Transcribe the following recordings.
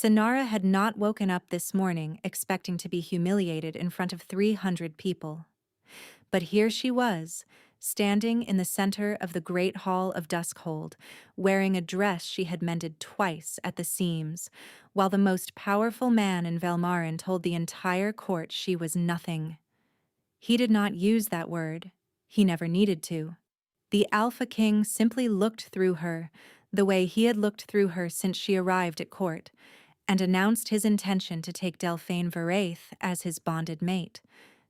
Sonara had not woken up this morning expecting to be humiliated in front of 300 people. But here she was, standing in the center of the great hall of Duskhold, wearing a dress she had mended twice at the seams, while the most powerful man in Velmarin told the entire court she was nothing. He did not use that word. He never needed to. The Alpha King simply looked through her, the way he had looked through her since she arrived at court, and announced his intention to take Delphine Veraith as his bonded mate.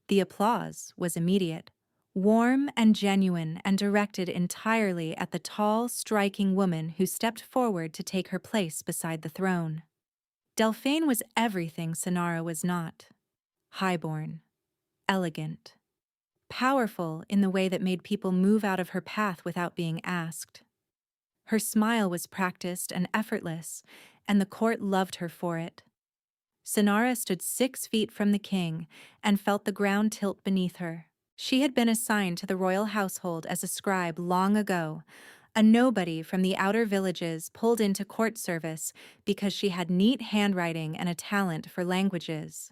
The applause was immediate, warm and genuine, and directed entirely at the tall, striking woman who stepped forward to take her place beside the throne. Delphine was everything Sonara was not. Highborn, elegant, powerful in the way that made people move out of her path without being asked. Her smile was practiced and effortless, and the court loved her for it. Sonara stood 6 feet from the king and felt the ground tilt beneath her. She had been assigned to the royal household as a scribe long ago, a nobody from the outer villages pulled into court service because she had neat handwriting and a talent for languages.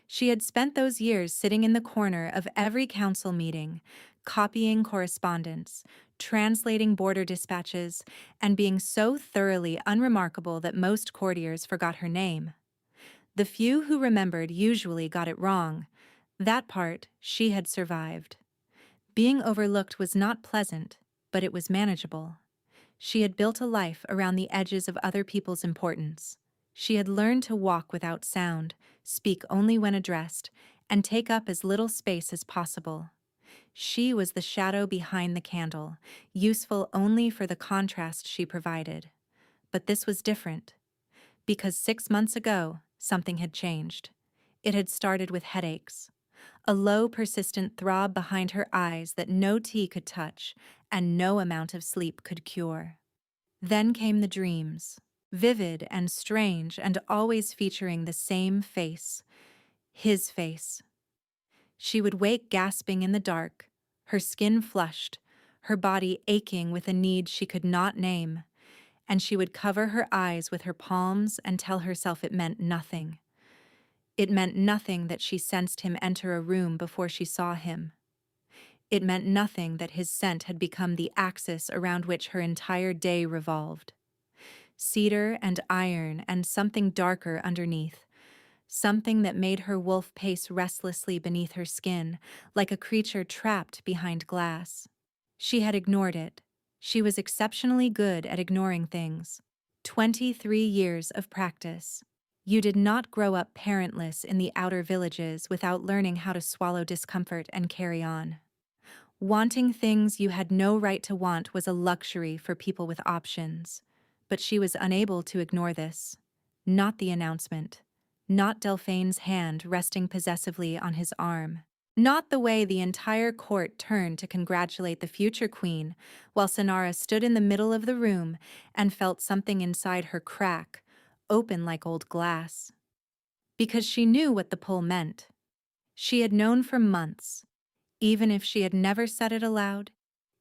She had spent those years sitting in the corner of every council meeting, copying correspondence, translating border dispatches, and being so thoroughly unremarkable that most courtiers forgot her name. The few who remembered usually got it wrong. That part she had survived. Being overlooked was not pleasant, but it was manageable. She had built a life around the edges of other people's importance. She had learned to walk without sound, speak only when addressed, and take up as little space as possible. She was the shadow behind the candle, useful only for the contrast she provided. But this was different, because 6 months ago, something had changed. It had started with headaches, a low, persistent throb behind her eyes that no tea could touch and no amount of sleep could cure. Then came the dreams, vivid and strange and always featuring the same face, his face. She would wake gasping in the dark, her skin flushed, her body aching with a need she could not name, and she would cover her eyes with her palms and tell herself it meant nothing. It meant nothing that she sensed him enter a room before she saw him. It meant nothing that his scent had become the axis around which her entire day revolved. Cedar and iron and something darker underneath, something that made her wolf pace restlessly beneath her skin, like a creature trapped behind glass. She had ignored it. She was exceptionally good at ignoring things. 23 years of practice. You did not grow up parentless in the outer villages without learning how to swallow discomfort and carry on. Wanting things you had no right to want was a luxury for people with options. But she was unable to ignore this. Not the announcement. Not Delphine's hand resting possessively on his arm. Not the way the entire court turned to congratulate the future queen, while Sonara stood in the middle of the room and felt something inside her crack, open like old glass. Because she knew what the pull meant. She had known for months, even if she had never said it aloud,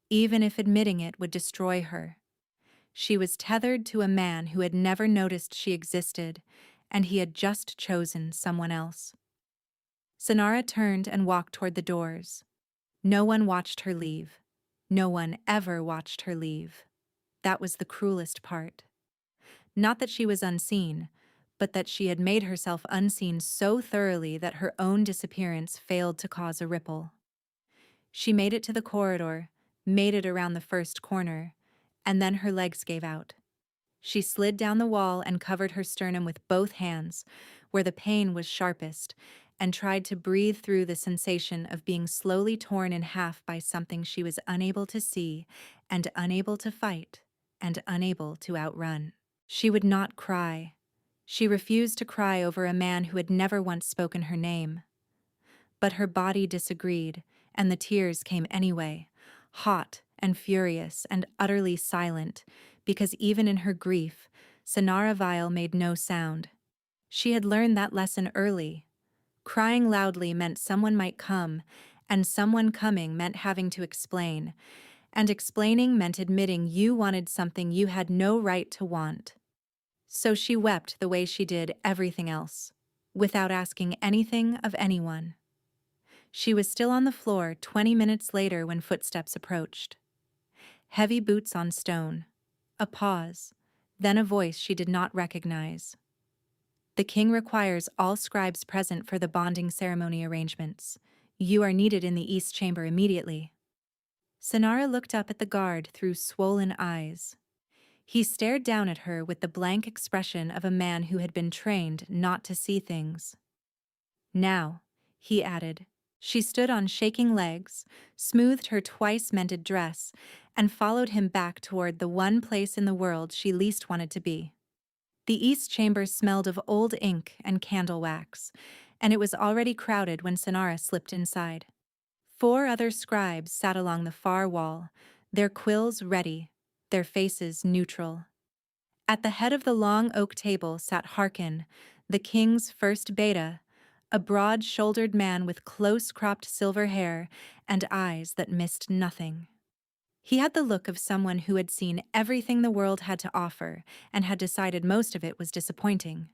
even if admitting it would destroy her. She was tethered to a man who had never noticed she existed, and he had just chosen someone else. Sonara turned and walked toward the doors. No one watched her leave. No one ever watched her leave. That was the cruelest part. Not that she was unseen, but that she had made herself unseen so thoroughly that her own disappearance failed to cause a ripple. She made it to the corridor, made it around the first corner, and then her legs gave out. She slid down the wall and covered her sternum with both hands, where the pain was sharpest, and tried to breathe through the sensation of being slowly torn in half by something she was unable to see, and unable to fight, and unable to outrun. She would not cry. She refused to cry over a man who had never once spoken her name. But her body disagreed, and the tears came anyway, hot and furious and utterly silent, because even in her grief, Sonara Vile made no sound. She had learned that lesson early. Crying loudly meant someone might come, and someone coming meant having to explain, and explaining meant admitting you wanted something you had no right to want. So she wept the way she did everything else, without asking anything of anyone. She was still on the floor 20 minutes later when footsteps approached. Heavy boots on stone. A pause, then a voice she did not recognize. The king requires all scribes present for the bonding ceremony arrangements. You are needed in the east chamber immediately. Sonara looked up at the guard through swollen eyes. He stared down at her with the blank expression of a man who had been trained not to see things. Now, he added. She stood on shaking legs, smoothed her twice-mended dress, and followed him back toward the one place in the world she least wanted to be. The east chamber smelled of old ink and candle wax, and it was already crowded when Sonara slipped inside. 4 other scribes sat along the far wall, their quills ready, their faces neutral. At the head of the long oak table sat Harkin, the king's first beta, a broad-shouldered man with close-cropped silver hair and eyes that missed nothing. He had the look of someone who had seen everything the world had to offer and had decided most of it was disappointing.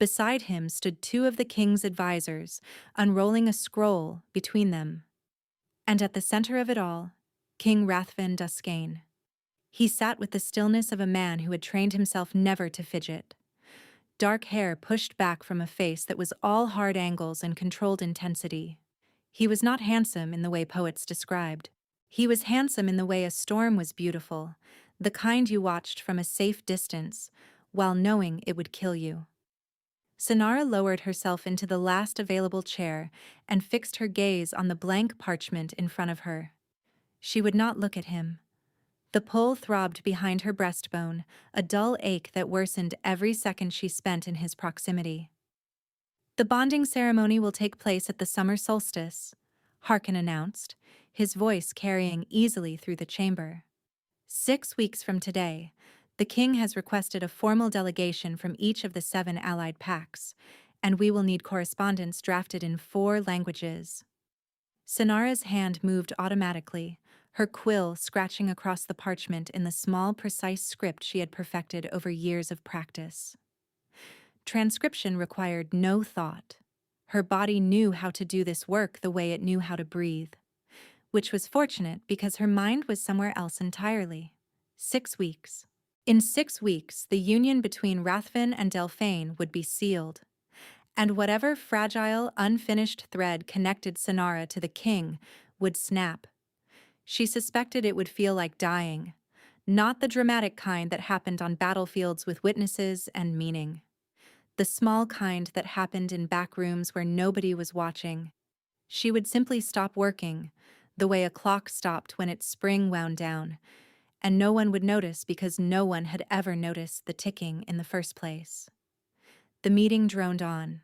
Beside him stood 2 of the king's advisors, unrolling a scroll between them. And at the center of it all, King Rathvin Duskane. He sat with the stillness of a man who had trained himself never to fidget. Dark hair pushed back from a face that was all hard angles and controlled intensity. He was not handsome in the way poets described. He was handsome in the way a storm was beautiful, the kind you watched from a safe distance, while knowing it would kill you. Sonara lowered herself into the last available chair and fixed her gaze on the blank parchment in front of her. She would not look at him. The pull throbbed behind her breastbone, a dull ache that worsened every second she spent in his proximity. The bonding ceremony will take place at the summer solstice, Harkin announced, his voice carrying easily through the chamber. 6 weeks from today, the king has requested a formal delegation from each of the 7 allied pacts, and we will need correspondence drafted in 4 languages. Sonara's hand moved automatically, her quill scratching across the parchment in the small, precise script she had perfected over years of practice. Transcription required no thought. Her body knew how to do this work the way it knew how to breathe, which was fortunate because her mind was somewhere else entirely. 6 weeks. In 6 weeks, the union between Rathvin and Delane would be sealed, and whatever fragile, unfinished thread connected Sonara to the king would snap. She suspected it would feel like dying, not the dramatic kind that happened on battlefields with witnesses and meaning. The small kind that happened in back rooms where nobody was watching. She would simply stop working, the way a clock stopped when its spring wound down, and no one would notice because no one had ever noticed the ticking in the first place. The meeting droned on.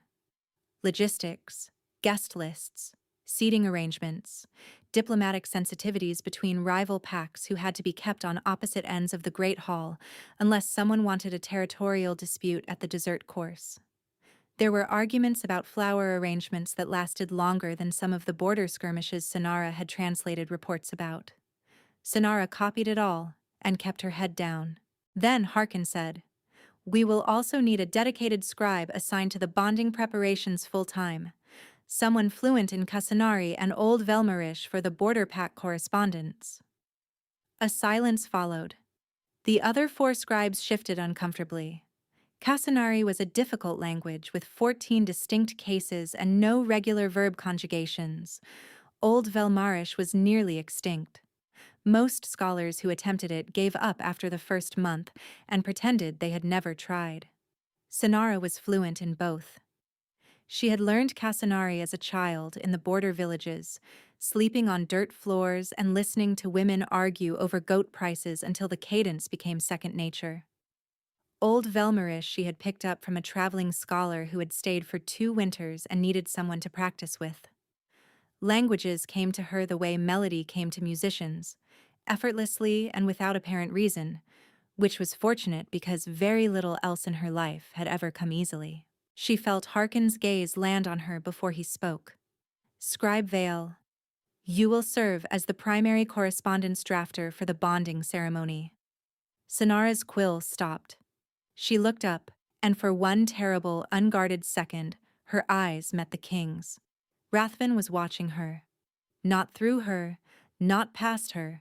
Logistics, guest lists, seating arrangements, diplomatic sensitivities between rival pacts who had to be kept on opposite ends of the Great Hall unless someone wanted a territorial dispute at the dessert course. There were arguments about flower arrangements that lasted longer than some of the border skirmishes Sonara had translated reports about. Sonara copied it all and kept her head down. Then Harkin said, "We will also need a dedicated scribe assigned to the bonding preparations full-time. Someone fluent in Casanari and Old Velmarish for the border pack correspondence." A silence followed. The other 4 scribes shifted uncomfortably. Casanari was a difficult language with 14 distinct cases and no regular verb conjugations. Old Velmarish was nearly extinct. Most scholars who attempted it gave up after the first month and pretended they had never tried. Sonara was fluent in both. She had learned Casanari as a child in the border villages, sleeping on dirt floors and listening to women argue over goat prices until the cadence became second nature. Old Velmarish she had picked up from a traveling scholar who had stayed for 2 winters and needed someone to practice with. Languages came to her the way melody came to musicians, effortlessly and without apparent reason, which was fortunate because very little else in her life had ever come easily. She felt Harkin's gaze land on her before he spoke. "Scribe Vale, you will serve as the primary correspondence drafter for the bonding ceremony." Sonara's quill stopped. She looked up, and for one terrible, unguarded second, her eyes met the king's. Rathven was watching her. Not through her, not past her,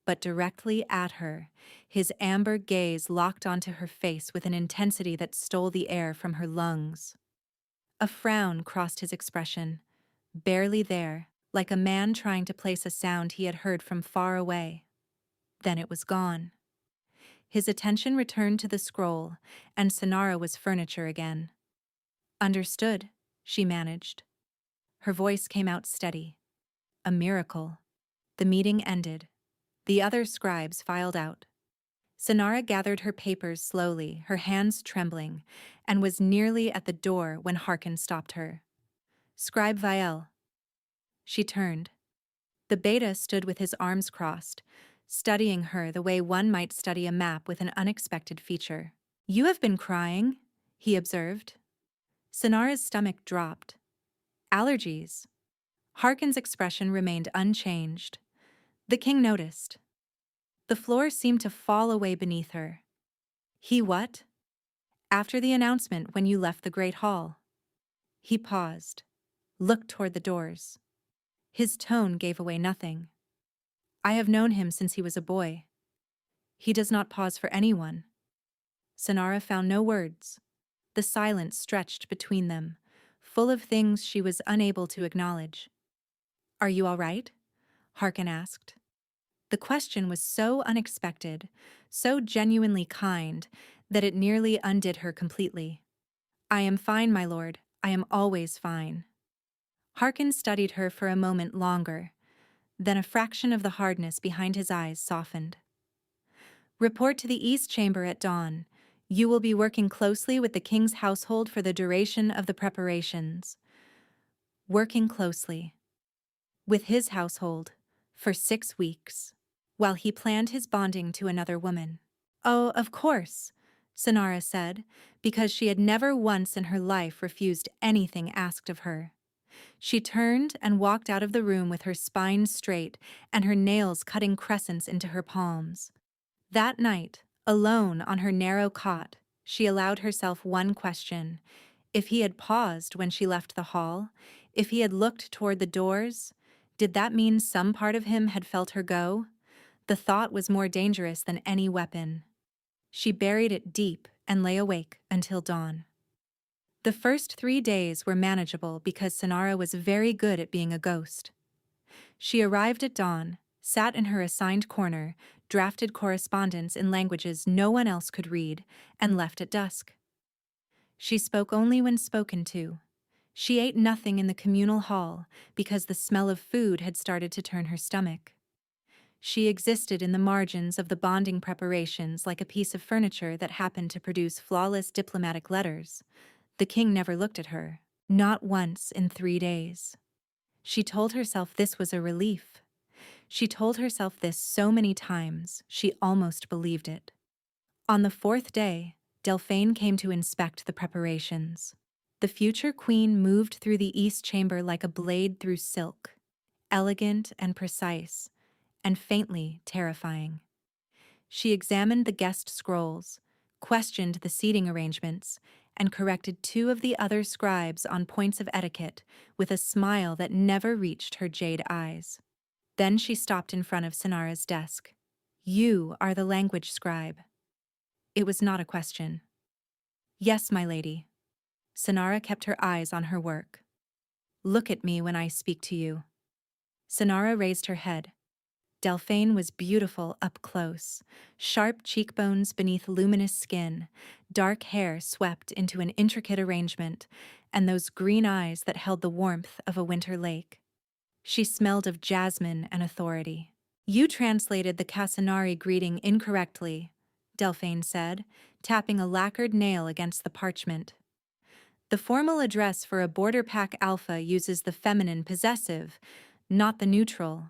but directly at her, his amber gaze locked onto her face with an intensity that stole the air from her lungs. A frown crossed his expression, barely there, like a man trying to place a sound he had heard from far away. Then it was gone. His attention returned to the scroll, and Sonara was furniture again. "Understood," she managed. Her voice came out steady. A miracle. The meeting ended. The other scribes filed out. Sonara gathered her papers slowly, her hands trembling, and was nearly at the door when Harkin stopped her. "Scribe Vielle." She turned. The beta stood with his arms crossed, studying her the way one might study a map with an unexpected feature. "You have been crying," he observed. Sonara's stomach dropped. "Allergies." Harkin's expression remained unchanged. The king noticed. The floor seemed to fall away beneath her. "He what?" "After the announcement when you left the great hall." He paused, looked toward the doors. His tone gave away nothing. "I have known him since he was a boy. He does not pause for anyone." Sonara found no words. The silence stretched between them, full of things she was unable to acknowledge. "Are you all right?" Harkin asked. The question was so unexpected, so genuinely kind, that it nearly undid her completely. "I am fine, my lord. I am always fine." Harkin studied her for a moment longer. Then a fraction of the hardness behind his eyes softened. "Report to the East Chamber at dawn. You will be working closely with the king's household for the duration of the preparations." Working closely. With his household. For 6 weeks. While he planned his bonding to another woman. "Oh, of course," Sonara said, because she had never once in her life refused anything asked of her. She turned and walked out of the room with her spine straight and her nails cutting crescents into her palms. That night, alone on her narrow cot, she allowed herself one question. If he had paused when she left the hall, if he had looked toward the doors, did that mean some part of him had felt her go? The thought was more dangerous than any weapon. She buried it deep and lay awake until dawn. The first 3 days were manageable because Sonara was very good at being a ghost. She arrived at dawn, sat in her assigned corner, drafted correspondence in languages no one else could read, and left at dusk. She spoke only when spoken to. She ate nothing in the communal hall because the smell of food had started to turn her stomach. She existed in the margins of the bonding preparations like a piece of furniture that happened to produce flawless diplomatic letters. The king never looked at her, not once in 3 days. She told herself this was a relief. She told herself this so many times, she almost believed it. On the 4th day, Delane came to inspect the preparations. The future queen moved through the East Chamber like a blade through silk, elegant and precise, and faintly terrifying. She examined the guest scrolls, questioned the seating arrangements, and corrected 2 of the other scribes on points of etiquette with a smile that never reached her jade eyes. Then she stopped in front of Sonara's desk. "You are the language scribe." It was not a question. "Yes, my lady." Sonara kept her eyes on her work. "Look at me when I speak to you." Sonara raised her head. Delane was beautiful up close, sharp cheekbones beneath luminous skin, dark hair swept into an intricate arrangement, and those green eyes that held the warmth of a winter lake. She smelled of jasmine and authority. "You translated the Casanari greeting incorrectly," Delane said, tapping a lacquered nail against the parchment. "The formal address for a border pack alpha uses the feminine possessive, not the neutral."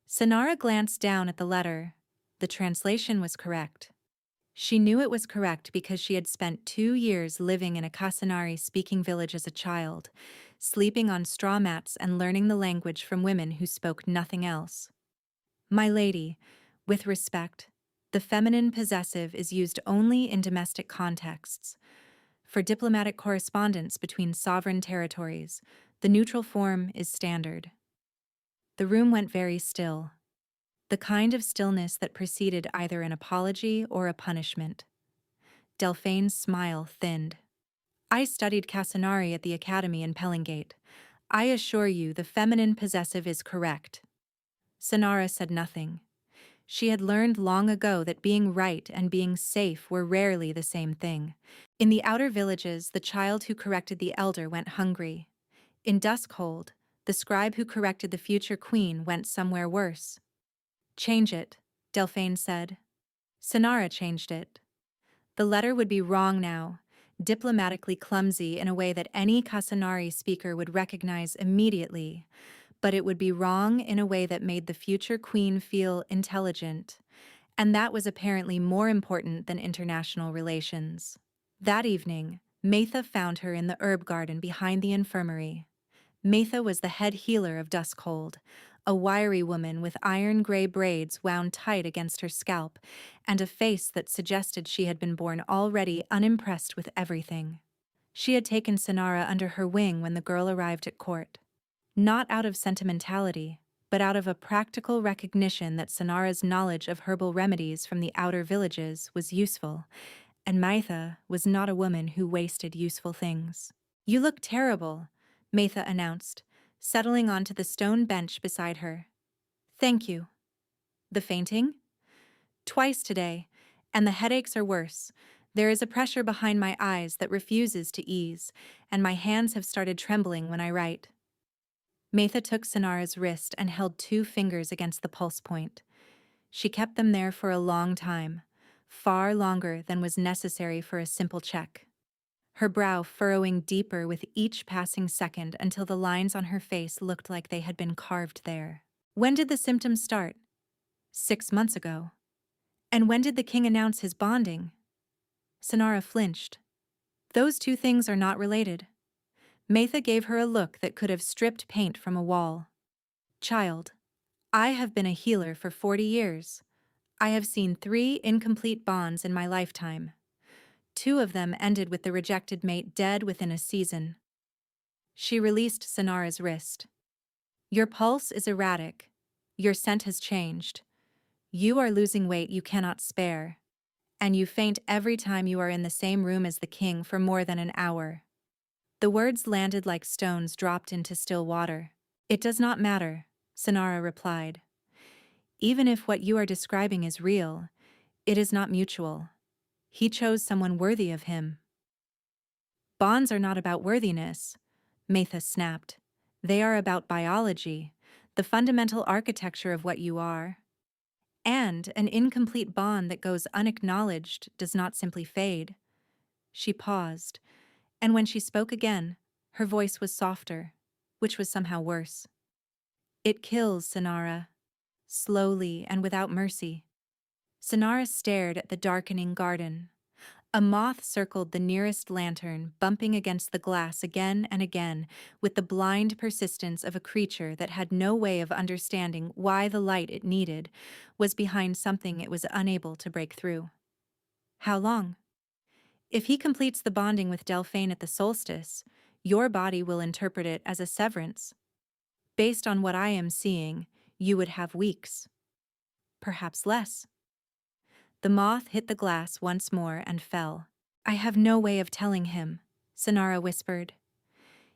Sonara glanced down at the letter. The translation was correct. She knew it was correct because she had spent 2 years living in a Casanari-speaking village as a child, sleeping on straw mats and learning the language from women who spoke nothing else. "My lady, with respect, The feminine possessive is used only in domestic contexts. For diplomatic correspondence between sovereign territories, the neutral form is standard. The room went very still, the kind of stillness that preceded either an apology or a punishment. Delphane's smile thinned. I studied Casanari at the academy in Pellingate. I assure you the feminine possessive is correct. Sonara said nothing. She had learned long ago that being right and being safe were rarely the same thing. In the outer villages, the child who corrected the elder went hungry. In Duskhold, the scribe who corrected the future queen went somewhere worse. Change it, Delphane said. Sonara changed it. The letter would be wrong now, diplomatically clumsy in a way that any Casanari speaker would recognize immediately, but it would be wrong in a way that made the future queen feel intelligent, and that was apparently more important than international relations. That evening, Matha found her in the herb garden behind the infirmary. Matha was the head healer of Duskhold, a wiry woman with iron-gray braids wound tight against her scalp, and a face that suggested she had been born already unimpressed with everything. She had taken Sonara under her wing when the girl arrived at court. Not out of sentimentality, but out of a practical recognition that Sonara's knowledge of herbal remedies from the outer villages was useful, and Matha was not a woman who wasted useful things. You look terrible, Matha announced, settling onto the stone bench beside her. Thank you. The fainting? Twice today, and the headaches are worse. There is a pressure behind my eyes that refuses to ease, and my hands have started trembling when I write. Matha took Sonara's wrist and held 2 fingers against the pulse point. She kept them there for a long time, far longer than was necessary for a simple check. Her brow furrowing deeper with each passing second until the lines on her face looked like they had been carved there. When did the symptoms start? 6 months ago. And when did the king announce his bonding? Sonara flinched. Those 2 things are not related. Matha gave her a look that could have stripped paint from a wall. Child, I have been a healer for 40 years. I have seen 3 incomplete bonds in my lifetime. 2 of them ended with the rejected mate dead within a season. She released Sonara's wrist. Your pulse is erratic. Your scent has changed. You are losing weight you cannot spare. And you faint every time you are in the same room as the king for more than an hour. The words landed like stones dropped into still water. It does not matter, Sonara replied. Even if what you are describing is real, it is not mutual. He chose someone worthy of him. Bonds are not about worthiness, Matha snapped. They are about biology, the fundamental architecture of what you are. And an incomplete bond that goes unacknowledged does not simply fade. She paused, and when she spoke again, her voice was softer, which was somehow worse. It kills, Sonara, slowly and without mercy. Sonara stared at the darkening garden. A moth circled the nearest lantern, bumping against the glass again and again, with the blind persistence of a creature that had no way of understanding why the light it needed was behind something it was unable to break through. How long? If he completes the bonding with Delphane at the solstice, your body will interpret it as a severance. Based on what I am seeing, you would have weeks. Perhaps less. The moth hit the glass once more and fell. I have no way of telling him, Sonara whispered.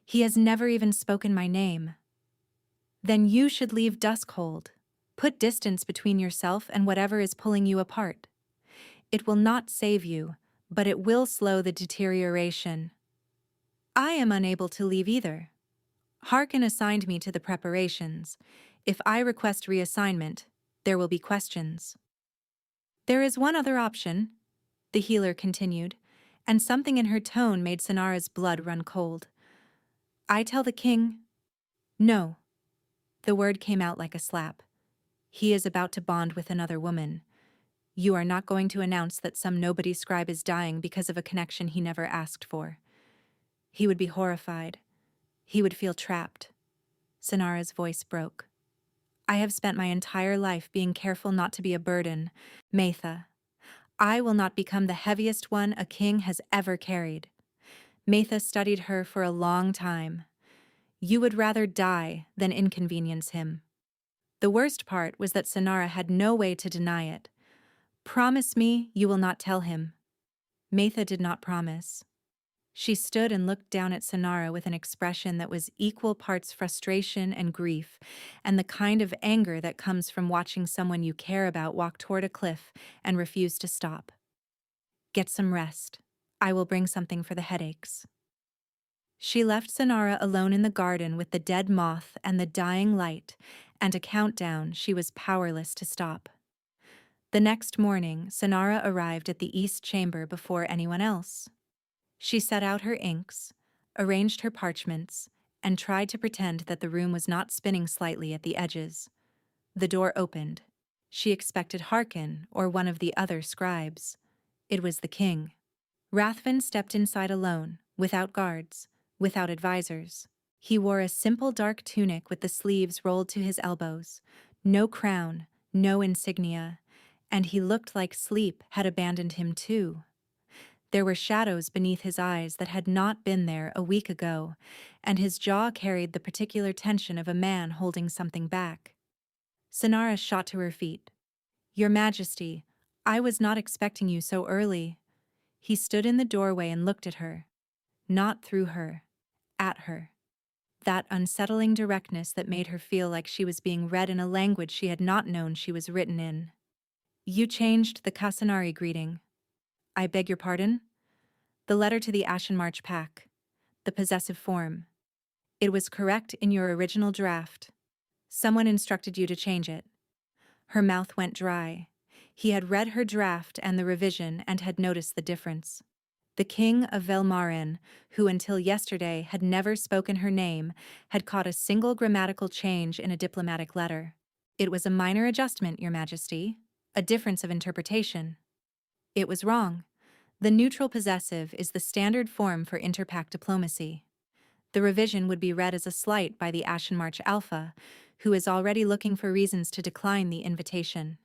He has never even spoken my name. Then you should leave Duskhold. Put distance between yourself and whatever is pulling you apart. It will not save you, but it will slow the deterioration. I am unable to leave either. Harkin assigned me to the preparations. If I request reassignment, there will be questions. There is one other option, the healer continued, and something in her tone made Sonara's blood run cold. I tell the king, no. The word came out like a slap. He is about to bond with another woman. You are not going to announce that some nobody scribe is dying because of a connection he never asked for. He would be horrified. He would feel trapped. Sonara's voice broke. I have spent my entire life being careful not to be a burden. Matha, I will not become the heaviest one a king has ever carried. Matha studied her for a long time. You would rather die than inconvenience him. The worst part was that Sanara had no way to deny it. Promise me you will not tell him. Matha did not promise. She stood and looked down at Sanara with an expression that was equal parts frustration and grief, and the kind of anger that comes from watching someone you care about walk toward a cliff and refuse to stop. Get some rest. I will bring something for the headaches. She left Sanara alone in the garden with the dead moth and the dying light, and a countdown she was powerless to stop. The next morning, Sanara arrived at the east chamber before anyone else. She set out her inks, arranged her parchments, and tried to pretend that the room was not spinning slightly at the edges. The door opened. She expected Harkin or one of the other scribes. It was the king. Rathvin stepped inside alone, without guards, without advisors. He wore a simple dark tunic with the sleeves rolled to his elbows, no crown, no insignia, and he looked like sleep had abandoned him too. There were shadows beneath his eyes that had not been there a week ago, and his jaw carried the particular tension of a man holding something back. Sanara shot to her feet. Your Majesty, I was not expecting you so early. He stood in the doorway and looked at her. Not through her. At her. That unsettling directness that made her feel like she was being read in a language she had not known she was written in. You changed the Casanari greeting. I beg your pardon? The letter to the Ashen March pack. The possessive form. It was correct in your original draft. Someone instructed you to change it. Her mouth went dry. He had read her draft and the revision and had noticed the difference. The king of Velmaren, who until yesterday had never spoken her name, had caught a single grammatical change in a diplomatic letter. It was a minor adjustment, Your Majesty. A difference of interpretation. It was wrong. The neutral possessive is the standard form for interpact diplomacy. The revision would be read as a slight by the Ashen March Alpha, who is already looking for reasons to decline the invitation.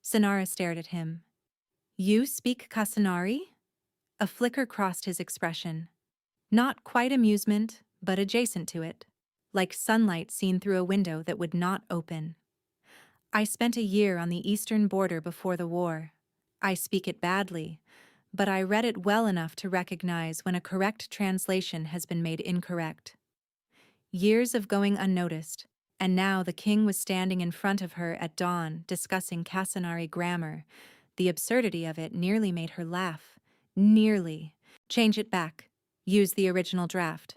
Sanara stared at him. You speak Casanari? A flicker crossed his expression. Not quite amusement, but adjacent to it, like sunlight seen through a window that would not open. I spent a year on the eastern border before the war. I speak it badly, but I read it well enough to recognize when a correct translation has been made incorrect. Years of going unnoticed, and now the king was standing in front of her at dawn discussing Casanari grammar. The absurdity of it nearly made her laugh. Nearly. Change it back. Use the original draft.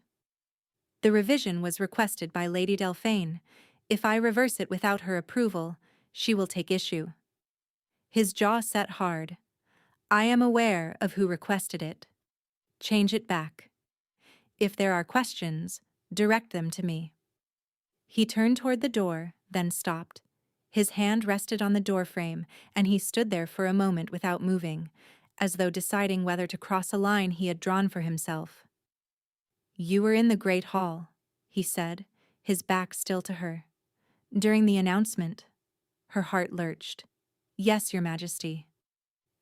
The revision was requested by Lady Delphine. If I reverse it without her approval, she will take issue. His jaw set hard. I am aware of who requested it. Change it back. If there are questions, direct them to me. He turned toward the door, then stopped. His hand rested on the doorframe, and he stood there for a moment without moving, as though deciding whether to cross a line he had drawn for himself. You were in the Great Hall, he said, his back still to her. During the announcement. Her heart lurched. Yes, Your Majesty.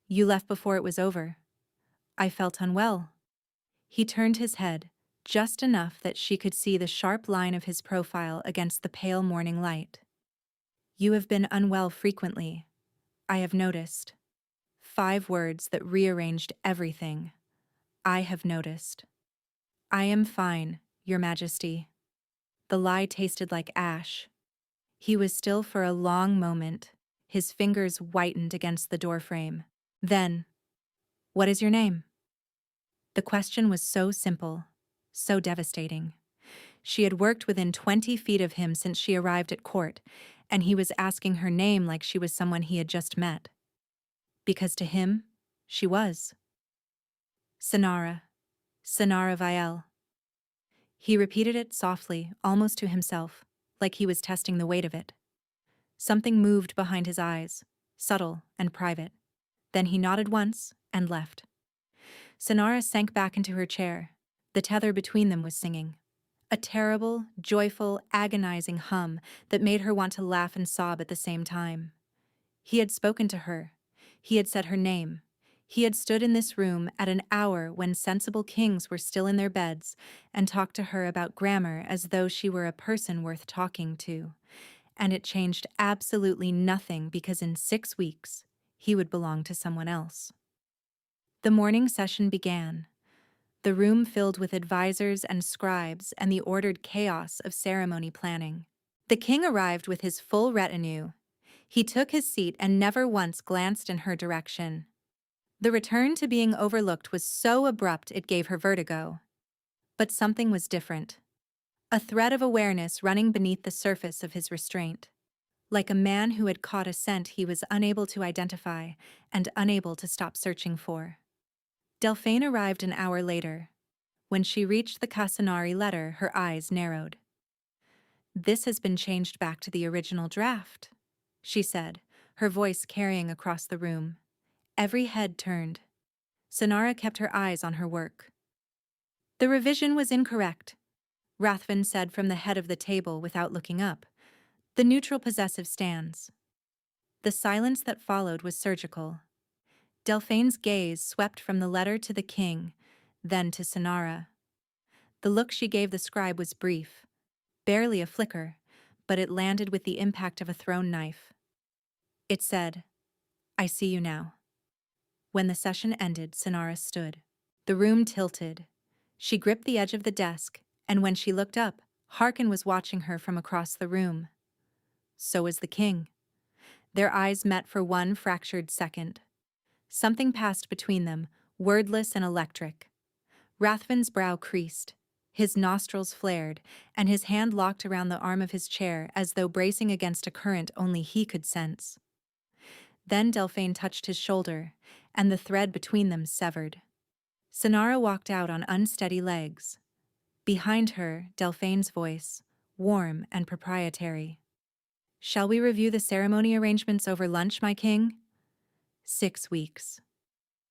You left before it was over. I felt unwell. He turned his head, just enough that she could see the sharp line of his profile against the pale morning light. You have been unwell frequently. I have noticed. 5 words that rearranged everything. I have noticed. I am fine, Your Majesty. The lie tasted like ash. He was still for a long moment, his fingers whitened against the doorframe. Then, what is your name? The question was so simple, so devastating. She had worked within 20 feet of him since she arrived at court, and he was asking her name like she was someone he had just met. Because to him, she was. Sanara. Sanara Vielle. He repeated it softly, almost to himself, like he was testing the weight of it. Something moved behind his eyes, subtle and private. Then he nodded once and left. Sanara sank back into her chair. The tether between them was singing. A terrible, joyful, agonizing hum that made her want to laugh and sob at the same time. He had spoken to her. He had said her name. He had stood in this room at an hour when sensible kings were still in their beds and talked to her about grammar as though she were a person worth talking to. And it changed absolutely nothing because in 6 weeks, he would belong to someone else. The morning session began. The room filled with advisors and scribes and the ordered chaos of ceremony planning. The king arrived with his full retinue. He took his seat and never once glanced in her direction. The return to being overlooked was so abrupt it gave her vertigo. But something was different. A thread of awareness running beneath the surface of his restraint. Like a man who had caught a scent he was unable to identify and unable to stop searching for. Delphine arrived an hour later. When she reached the Casanari letter, her eyes narrowed. "This has been changed back to the original draft," she said, her voice carrying across the room. Every head turned. Sonara kept her eyes on her work. "The revision was incorrect," Rathven said from the head of the table without looking up. "The neutral possessive stands." The silence that followed was surgical. Delphine's gaze swept from the letter to the king, then to Sonara. The look she gave the scribe was brief, barely a flicker, but it landed with the impact of a thrown knife. It said, "I see you now." When the session ended, Sonara stood. The room tilted. She gripped the edge of the desk, and when she looked up, Harkin was watching her from across the room. So was the king. Their eyes met for one fractured second. Something passed between them, wordless and electric. Rathven's brow creased. His nostrils flared, and his hand locked around the arm of his chair as though bracing against a current only he could sense. Then Delphine touched his shoulder, and the thread between them severed. Sonara walked out on unsteady legs. Behind her, Delphine's voice, warm and proprietary. "Shall we review the ceremony arrangements over lunch, my king?" 6 weeks.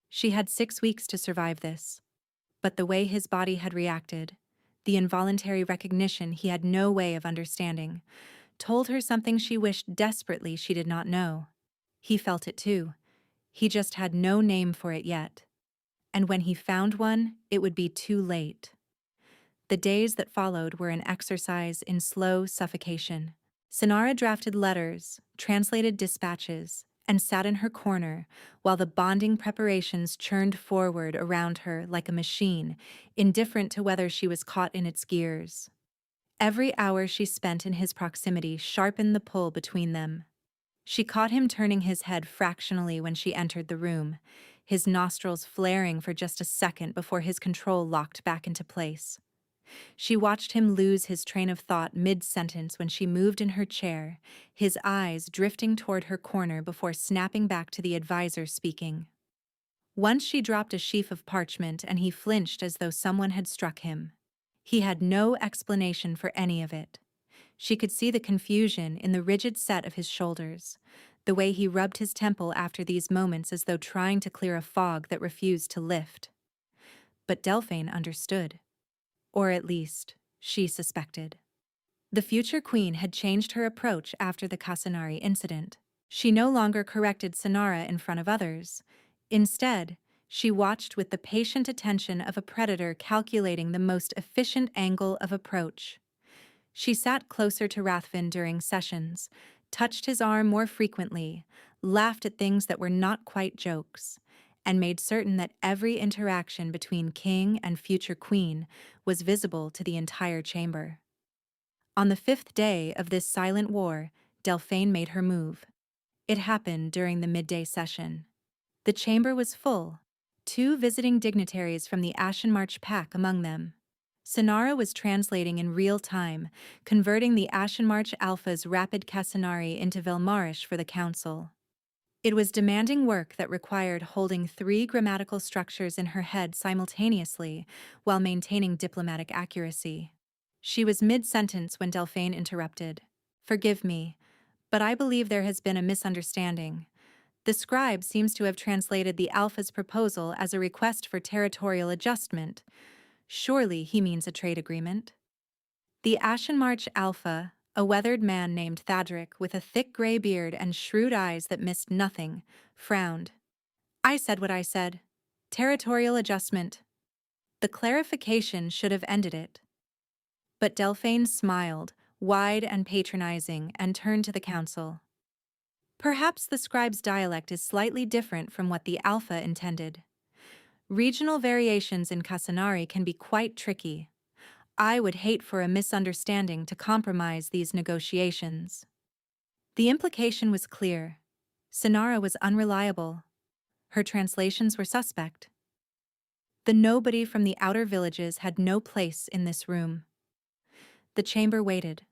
She had 6 weeks to survive this. But the way his body had reacted, the involuntary recognition he had no way of understanding, told her something she wished desperately she did not know. He felt it too. He just had no name for it yet. And when he found one, it would be too late. The days that followed were an exercise in slow suffocation. Sonara drafted letters, translated dispatches, and sat in her corner while the bonding preparations churned forward around her like a machine, indifferent to whether she was caught in its gears. Every hour she spent in his proximity sharpened the pull between them. She caught him turning his head fractionally when she entered the room, his nostrils flaring for just a second before his control locked back into place. She watched him lose his train of thought mid-sentence when she moved in her chair, his eyes drifting toward her corner before snapping back to the advisor speaking. Once she dropped a sheaf of parchment and he flinched as though someone had struck him. He had no explanation for any of it. She could see the confusion in the rigid set of his shoulders, the way he rubbed his temple after these moments as though trying to clear a fog that refused to lift. But Delphine understood. Or at least, she suspected. The future queen had changed her approach after the Casanari incident. She no longer corrected Sonara in front of others. Instead, she watched with the patient attention of a predator calculating the most efficient angle of approach. She sat closer to Rathven during sessions, touched his arm more frequently, laughed at things that were not quite jokes, and made certain that every interaction between king and future queen was visible to the entire chamber. On the 5th day of this silent war, Delphine made her move. It happened during the midday session. The chamber was full, 2 visiting dignitaries from the Ashen March pack among them. Sonara was translating in real time, converting the Ashen March Alpha's rapid Casanari into Velmarish for the council. It was demanding work that required holding 3 grammatical structures in her head simultaneously while maintaining diplomatic accuracy. She was mid-sentence when Delphine interrupted. "Forgive me, but I believe there has been a misunderstanding. The scribe seems to have translated the Alpha's proposal as a request for territorial adjustment. Surely he means a trade agreement." The Ashenmarch Alpha, a weathered man named Thadric with a thick gray beard and shrewd eyes that missed nothing, frowned. I said what I said. Territorial adjustment. The clarification should have ended it. But Delphine smiled, wide and patronizing, and turned to the council. Perhaps the scribe's dialect is slightly different from what the Alpha intended. Regional variations in Casanari can be quite tricky. I would hate for a misunderstanding to compromise these negotiations. The implication was clear. Sinara was unreliable. Her translations were suspect. The nobody from the outer villages had no place in this room. The chamber waited.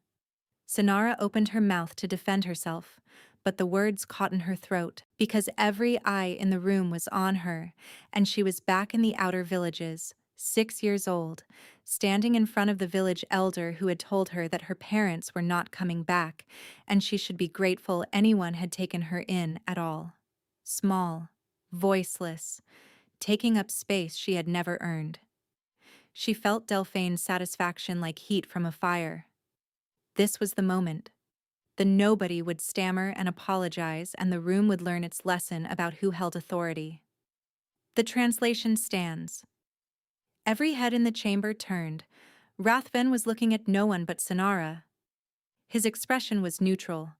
Sinara opened her mouth to defend herself, but the words caught in her throat because every eye in the room was on her, and she was back in the outer villages, 6 years old, standing in front of the village elder who had told her that her parents were not coming back, and she should be grateful anyone had taken her in at all. Small, voiceless, taking up space she had never earned. She felt Delphine's satisfaction like heat from a fire. This was the moment. The nobody would stammer and apologize, and the room would learn its lesson about who held authority. The translation stands. Every head in the chamber turned. Rathven was looking at no one but Sinara. His expression was neutral,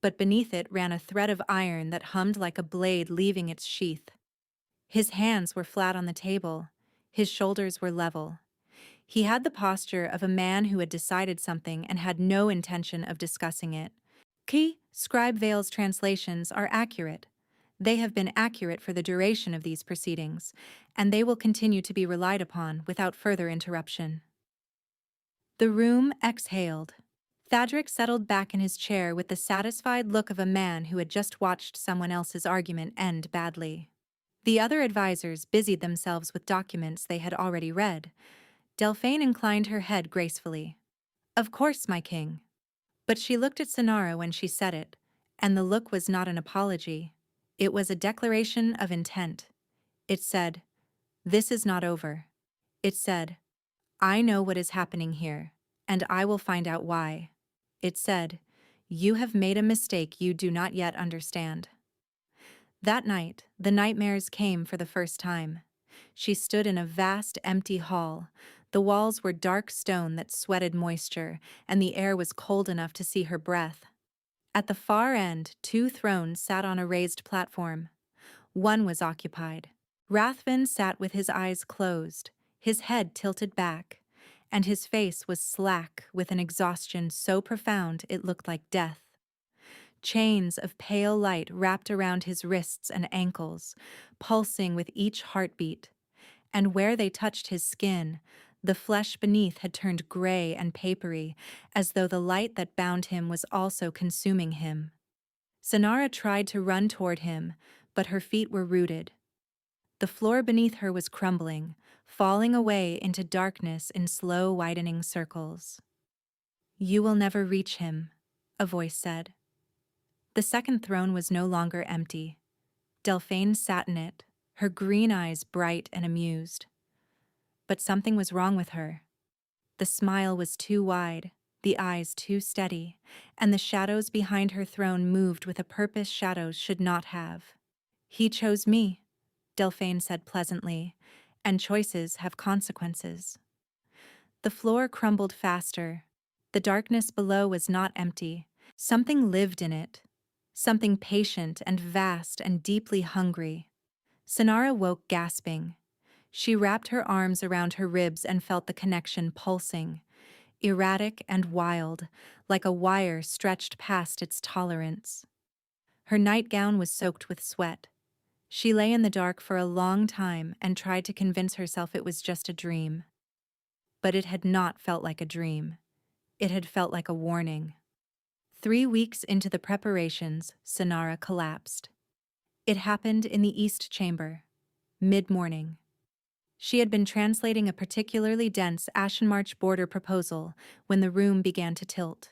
but beneath it ran a thread of iron that hummed like a blade leaving its sheath. His hands were flat on the table. His shoulders were level. He had the posture of a man who had decided something and had no intention of discussing it. Scribe Vale's translations are accurate. They have been accurate for the duration of these proceedings, and they will continue to be relied upon without further interruption. The room exhaled. Thadric settled back in his chair with the satisfied look of a man who had just watched someone else's argument end badly. The other advisors busied themselves with documents they had already read. Delphine inclined her head gracefully. Of course, my king. But she looked at Sinara when she said it, and the look was not an apology. It was a declaration of intent. It said, "This is not over." It said, "I know what is happening here, and I will find out why." It said, "You have made a mistake you do not yet understand." That night, the nightmares came for the first time. She stood in a vast, empty hall. The walls were dark stone that sweated moisture, and the air was cold enough to see her breath. At the far end, 2 thrones sat on a raised platform. One was occupied. Rathven sat with his eyes closed, his head tilted back, and his face was slack with an exhaustion so profound it looked like death. Chains of pale light wrapped around his wrists and ankles, pulsing with each heartbeat, and where they touched his skin, the flesh beneath had turned gray and papery, as though the light that bound him was also consuming him. Sinara tried to run toward him, but her feet were rooted. The floor beneath her was crumbling, falling away into darkness in slow widening circles. "You will never reach him," a voice said. The second throne was no longer empty. Delphine sat in it, her green eyes bright and amused. But something was wrong with her. The smile was too wide, the eyes too steady, and the shadows behind her throne moved with a purpose shadows should not have. "He chose me," Delphine said pleasantly, "and choices have consequences." The floor crumbled faster. The darkness below was not empty. Something lived in it. Something patient and vast and deeply hungry. Sinara woke gasping. She wrapped her arms around her ribs and felt the connection pulsing, erratic and wild, like a wire stretched past its tolerance. Her nightgown was soaked with sweat. She lay in the dark for a long time and tried to convince herself it was just a dream. But it had not felt like a dream. It had felt like a warning. 3 weeks into the preparations, Sinara collapsed. It happened in the East Chamber, mid-morning. She had been translating a particularly dense Ashenmarch border proposal when the room began to tilt.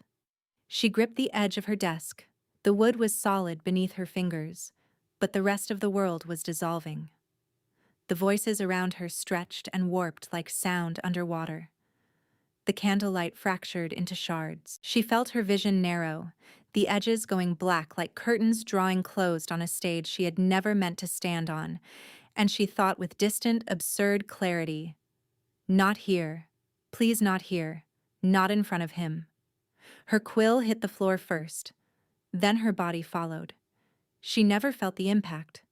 She gripped the edge of her desk. The wood was solid beneath her fingers, but the rest of the world was dissolving. The voices around her stretched and warped like sound underwater. The candlelight fractured into shards. She felt her vision narrow, the edges going black like curtains drawing closed on a stage she had never meant to stand on, and she thought with distant, absurd clarity, "Not here. Please not here. Not in front of him." Her quill hit the floor first, then her body followed. She never felt the impact.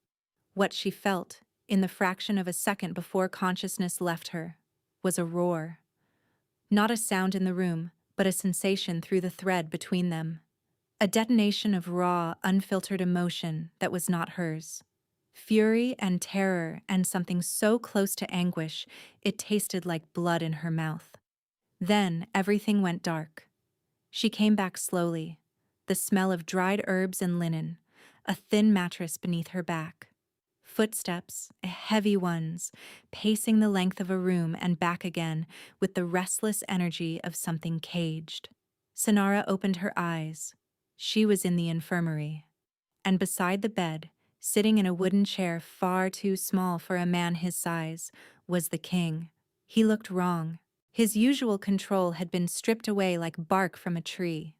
What she felt, in the fraction of a second before consciousness left her, was a roar. Not a sound in the room, but a sensation through the thread between them. A detonation of raw, unfiltered emotion that was not hers. Fury and terror and something so close to anguish, it tasted like blood in her mouth. Then everything went dark. She came back slowly, the smell of dried herbs and linen, a thin mattress beneath her back. Footsteps, heavy ones, pacing the length of a room and back again with the restless energy of something caged. Sonara opened her eyes. She was in the infirmary. And beside the bed, sitting in a wooden chair far too small for a man his size, was the king. He looked wrong. His usual control had been stripped away like bark from a tree.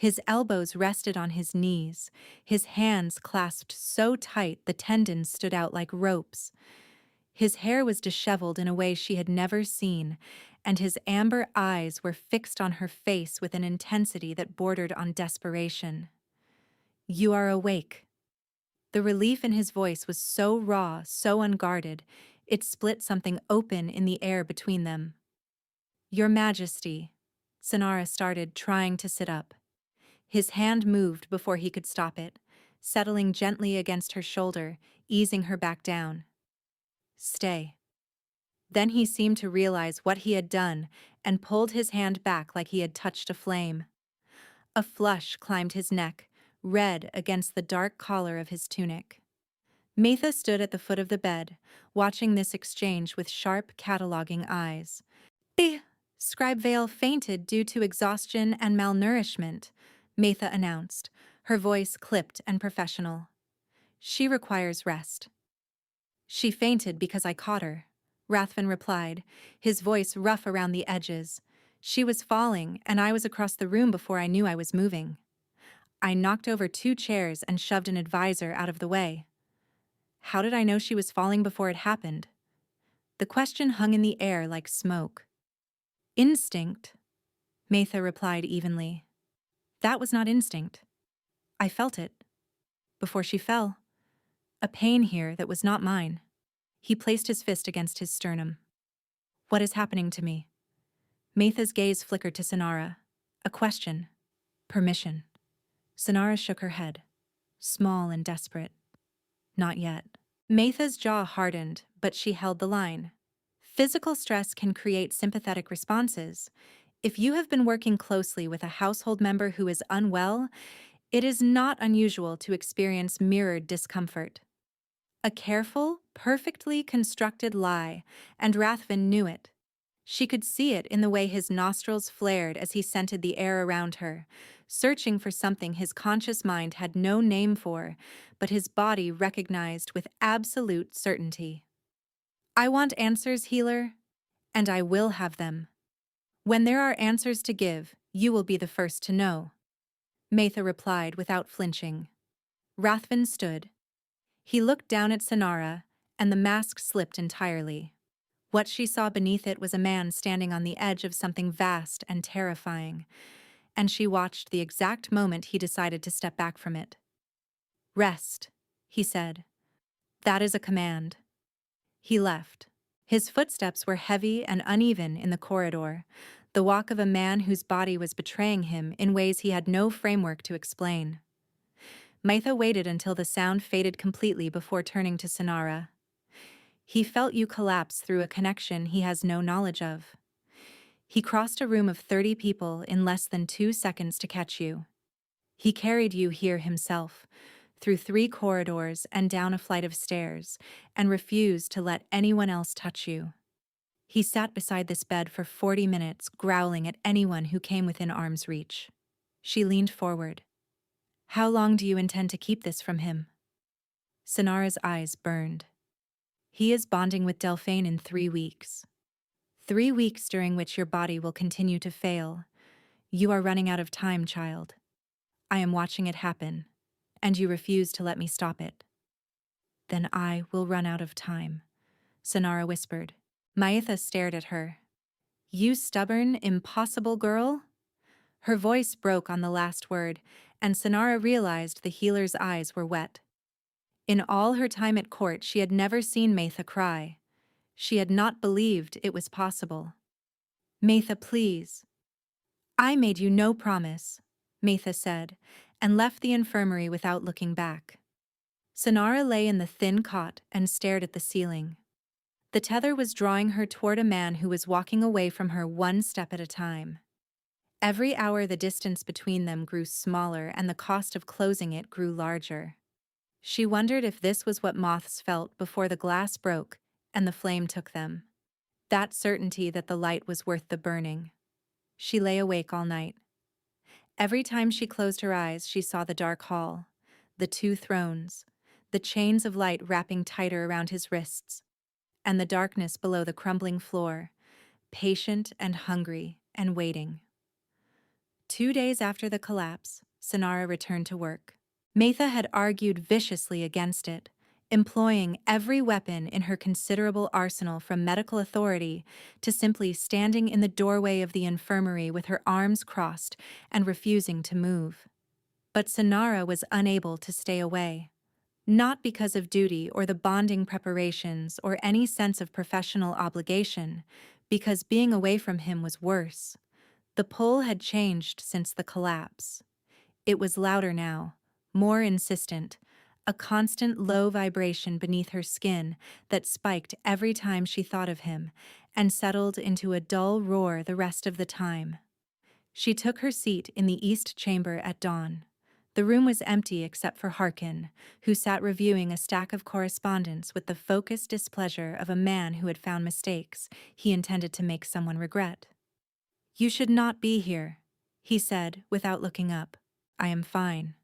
His elbows rested on his knees, his hands clasped so tight the tendons stood out like ropes. His hair was disheveled in a way she had never seen, and his amber eyes were fixed on her face with an intensity that bordered on desperation. "You are awake." The relief in his voice was so raw, so unguarded, it split something open in the air between them. "Your Majesty," Sonara started, trying to sit up. His hand moved before he could stop it, settling gently against her shoulder, easing her back down. "Stay." Then he seemed to realize what he had done and pulled his hand back like he had touched a flame. A flush climbed his neck, red against the dark collar of his tunic. Metha stood at the foot of the bed, watching this exchange with sharp, cataloging eyes. "The Scribe Vale fainted due to exhaustion and malnourishment," Metha announced, her voice clipped and professional. "She requires rest." "She fainted because I caught her," Rathven replied, his voice rough around the edges. "She was falling, and I was across the room before I knew I was moving. I knocked over 2 chairs and shoved an advisor out of the way." How did I know she was falling before it happened? The question hung in the air like smoke. "Instinct," Metha replied evenly. "That was not instinct. I felt it. Before she fell. A pain here that was not mine." He placed his fist against his sternum. "What is happening to me?" Metha's gaze flickered to Sonara. A question. Permission. Sonara shook her head. Small and desperate. "Not yet." Metha's jaw hardened, but she held the line. Physical stress can create sympathetic responses. If you have been working closely with a household member who is unwell, it is not unusual to experience mirrored discomfort. A careful, perfectly constructed lie, and Rathven knew it. She could see it in the way his nostrils flared as he scented the air around her, searching for something his conscious mind had no name for, but his body recognized with absolute certainty. "I want answers, healer, and I will have them. When there are answers to give, you will be the first to know," Metha replied without flinching. Rathven stood. He looked down at Sonara, and the mask slipped entirely. What she saw beneath it was a man standing on the edge of something vast and terrifying, and she watched the exact moment he decided to step back from it. "Rest," he said. "That is a command." He left. His footsteps were heavy and uneven in the corridor, the walk of a man whose body was betraying him in ways he had no framework to explain. Metha waited until the sound faded completely before turning to Sonara. "He felt you collapse through a connection he has no knowledge of. He crossed a room of 30 people in less than 2 seconds to catch you. He carried you here himself, through 3 corridors and down a flight of stairs, and refused to let anyone else touch you. He sat beside this bed for 40 minutes, growling at anyone who came within arm's reach." She leaned forward. "How long do you intend to keep this from him?" Sonara's eyes burned. "He is bonding with Delane in 3 weeks. 3 weeks during which your body will continue to fail. You are running out of time, child. I am watching it happen, and you refuse to let me stop it. Then I will run out of time, Sonara whispered. Maitha stared at her. You stubborn, impossible girl? Her voice broke on the last word, and Sonara realized the healer's eyes were wet. In all her time at court, she had never seen Maitha cry. She had not believed it was possible. Maitha, please. I made you no promise, Maitha said, and left the infirmary without looking back. Sonara lay in the thin cot and stared at the ceiling. The tether was drawing her toward a man who was walking away from her one step at a time. Every hour the distance between them grew smaller and the cost of closing it grew larger. She wondered if this was what moths felt before the glass broke and the flame took them. That certainty that the light was worth the burning. She lay awake all night. Every time she closed her eyes, she saw the dark hall, the 2 thrones, the chains of light wrapping tighter around his wrists, and the darkness below the crumbling floor, patient and hungry and waiting. 2 days after the collapse, Sonara returned to work. Maitha had argued viciously against it, employing every weapon in her considerable arsenal from medical authority to simply standing in the doorway of the infirmary with her arms crossed and refusing to move. But Sonara was unable to stay away. Not because of duty or the bonding preparations or any sense of professional obligation, because being away from him was worse. The pull had changed since the collapse. It was louder now, more insistent, a constant low vibration beneath her skin that spiked every time she thought of him and settled into a dull roar the rest of the time. She took her seat in the east chamber at dawn. The room was empty except for Harkin, who sat reviewing a stack of correspondence with the focused displeasure of a man who had found mistakes he intended to make someone regret. You should not be here, he said without looking up. I am fine.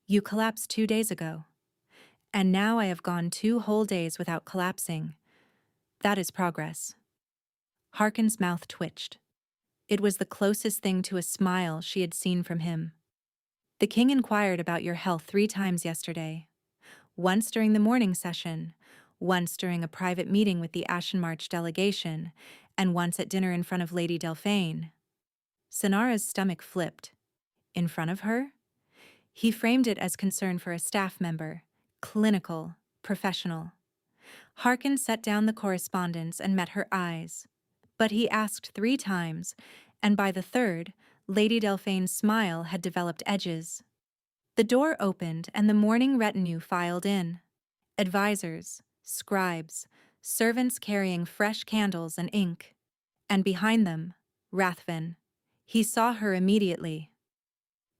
You collapsed 2 days ago. And now I have gone 2 whole days without collapsing. That is progress. Harkin's mouth twitched. It was the closest thing to a smile she had seen from him. The king inquired about your health 3 times yesterday. Once during the morning session, once during a private meeting with the Ashen March delegation, and once at dinner in front of Lady Delphine. Sonara's stomach flipped. In front of her? He framed it as concern for a staff member, clinical, professional. Harkin set down the correspondence and met her eyes. But he asked 3 times, and by the third, Lady Delphine's smile had developed edges. The door opened and the morning retinue filed in. Advisors, scribes, servants carrying fresh candles and ink. And behind them, Rathvin. He saw her immediately.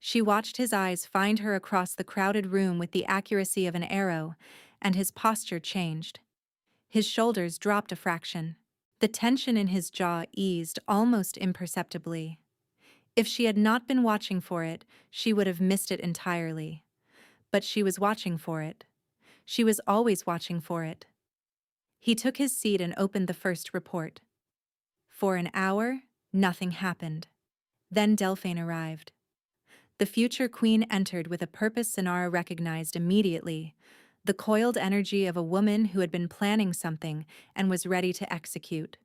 She watched his eyes find her across the crowded room with the accuracy of an arrow, and his posture changed. His shoulders dropped a fraction. The tension in his jaw eased almost imperceptibly. If she had not been watching for it, she would have missed it entirely. But she was watching for it. She was always watching for it. He took his seat and opened the first report. For an hour, nothing happened. Then Delphine arrived. The future queen entered with a purpose Sonara recognized immediately, the coiled energy of a woman who had been planning something and was ready to execute.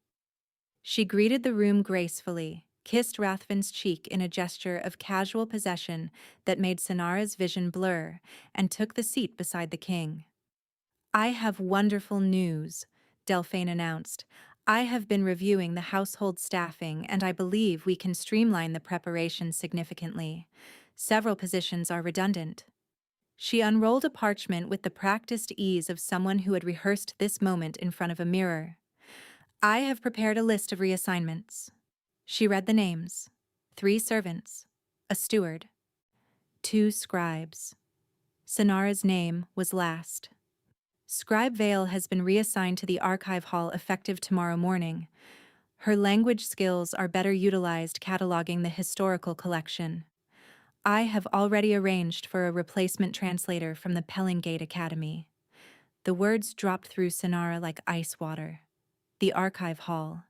She greeted the room gracefully, kissed Rathvin's cheek in a gesture of casual possession that made Sonara's vision blur, and took the seat beside the king. I have wonderful news, Delphine announced. I have been reviewing the household staffing and I believe we can streamline the preparations significantly. Several positions are redundant. She unrolled a parchment with the practiced ease of someone who had rehearsed this moment in front of a mirror. I have prepared a list of reassignments. She read the names. 3 servants, a steward, 2 scribes. Sonara's name was last. Scribe Vale has been reassigned to the archive hall effective tomorrow morning. Her language skills are better utilized cataloging the historical collection. I have already arranged for a replacement translator from the Pellingate Academy. The words dropped through Sonara like ice water. The archive hall.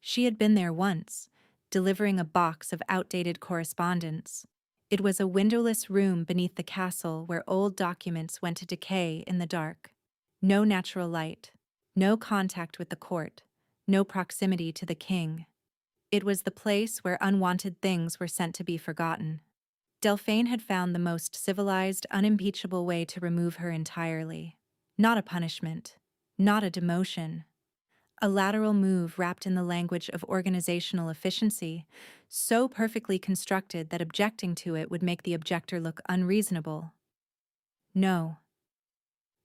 She had been there once, delivering a box of outdated correspondence. It was a windowless room beneath the castle where old documents went to decay in the dark. No natural light, no contact with the court, no proximity to the king. It was the place where unwanted things were sent to be forgotten. Delphine had found the most civilized, unimpeachable way to remove her entirely. Not a punishment, not a demotion. A lateral move wrapped in the language of organizational efficiency, so perfectly constructed that objecting to it would make the objector look unreasonable. No.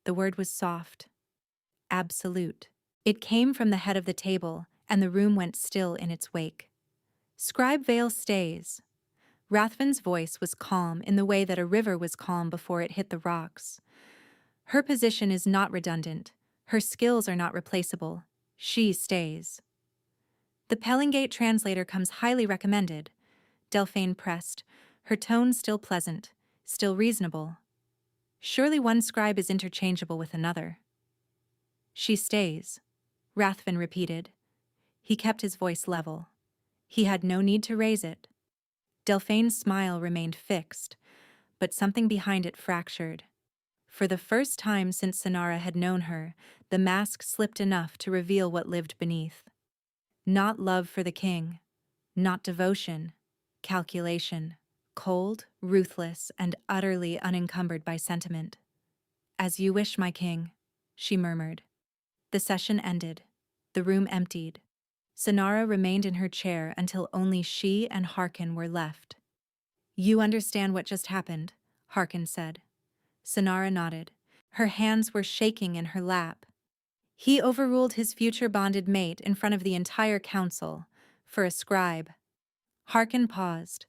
The word was soft. Absolute. It came from the head of the table, and the room went still in its wake. Scribe Vale stays. Rathvin's voice was calm in the way that a river was calm before it hit the rocks. Her position is not redundant. Her skills are not replaceable. She stays. The Pellingate translator comes highly recommended, Delphine pressed, her tone still pleasant, still reasonable. Surely one scribe is interchangeable with another. She stays, Rathvin repeated. He kept his voice level. He had no need to raise it. Delphine's smile remained fixed, but something behind it fractured. For the first time since Sonara had known her, the mask slipped enough to reveal what lived beneath. Not love for the king, not devotion, calculation, cold, ruthless, and utterly unencumbered by sentiment. "As you wish, my king," she murmured. The session ended. The room emptied. Sonara remained in her chair until only she and Harkin were left. "You understand what just happened," Harkin said. Sonara nodded. Her hands were shaking in her lap. He overruled his future bonded mate in front of the entire council, for a scribe. Harkin paused.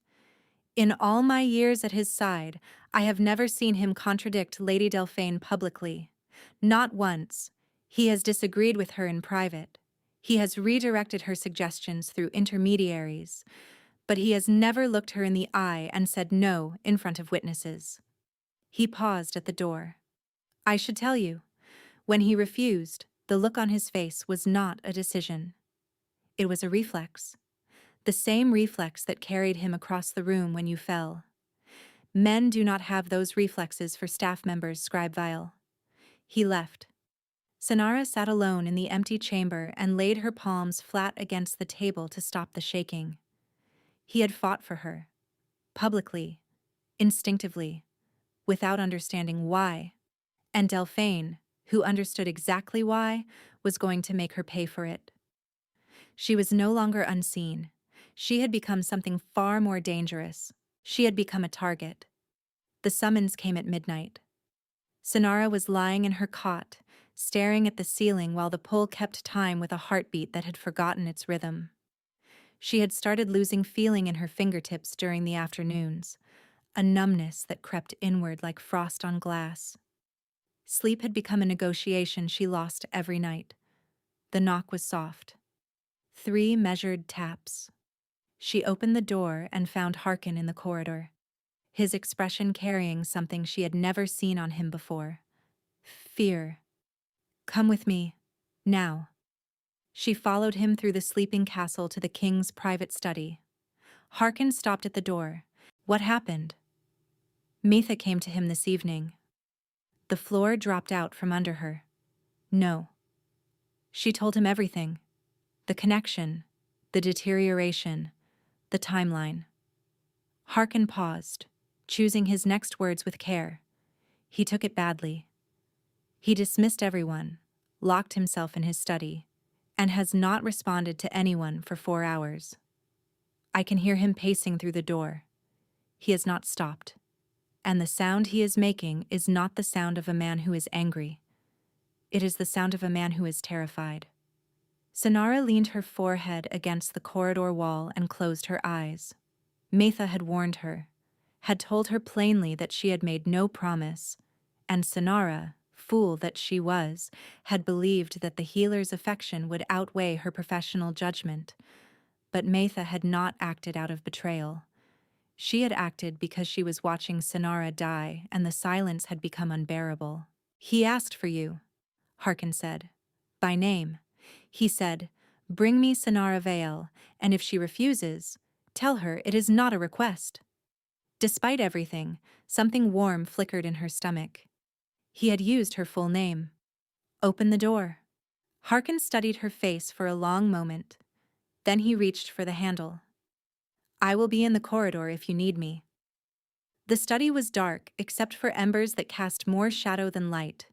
"In all my years at his side, I have never seen him contradict Lady Delphine publicly. Not once. He has disagreed with her in private. He has redirected her suggestions through intermediaries, but he has never looked her in the eye and said no in front of witnesses." He paused at the door. "I should tell you, when he refused, the look on his face was not a decision. It was a reflex. The same reflex that carried him across the room when you fell. Men do not have those reflexes for staff members, Scribe Vile." He left. Sonara sat alone in the empty chamber and laid her palms flat against the table to stop the shaking. He had fought for her. Publicly. Instinctively. Without understanding why. And Delphine, who understood exactly why, was going to make her pay for it. She was no longer unseen. She had become something far more dangerous. She had become a target. The summons came at midnight. Sonara was lying in her cot, staring at the ceiling while the pull kept time with a heartbeat that had forgotten its rhythm. She had started losing feeling in her fingertips during the afternoons, a numbness that crept inward like frost on glass. Sleep had become a negotiation she lost every night. The knock was soft. 3 measured taps. She opened the door and found Harkin in the corridor, his expression carrying something she had never seen on him before. Fear. "Come with me. Now." She followed him through the sleeping castle to the king's private study. Harkin stopped at the door. "What happened?" "Metha came to him this evening." The floor dropped out from under her. "No." She told him everything. The connection, the deterioration, the timeline. Harkin paused, choosing his next words with care. He took it badly. He dismissed everyone, locked himself in his study, and has not responded to anyone for 4 hours. I can hear him pacing through the door. He has not stopped. And the sound he is making is not the sound of a man who is angry. It is the sound of a man who is terrified. Sonara leaned her forehead against the corridor wall and closed her eyes. Metha had warned her, had told her plainly that she had made no promise, and Sonara, fool that she was, had believed that the healer's affection would outweigh her professional judgment. But Metha had not acted out of betrayal. She had acted because she was watching Sonara die, and the silence had become unbearable. "He asked for you," Harkin said. "By name. He said, Bring me Sanara Vale, and if she refuses, tell her it is not a request. Despite everything, something warm flickered in her stomach. He had used her full name. Open the door. Harkin studied her face for a long moment. Then he reached for the handle. I will be in the corridor if you need me. The study was dark except for embers that cast more shadow than light.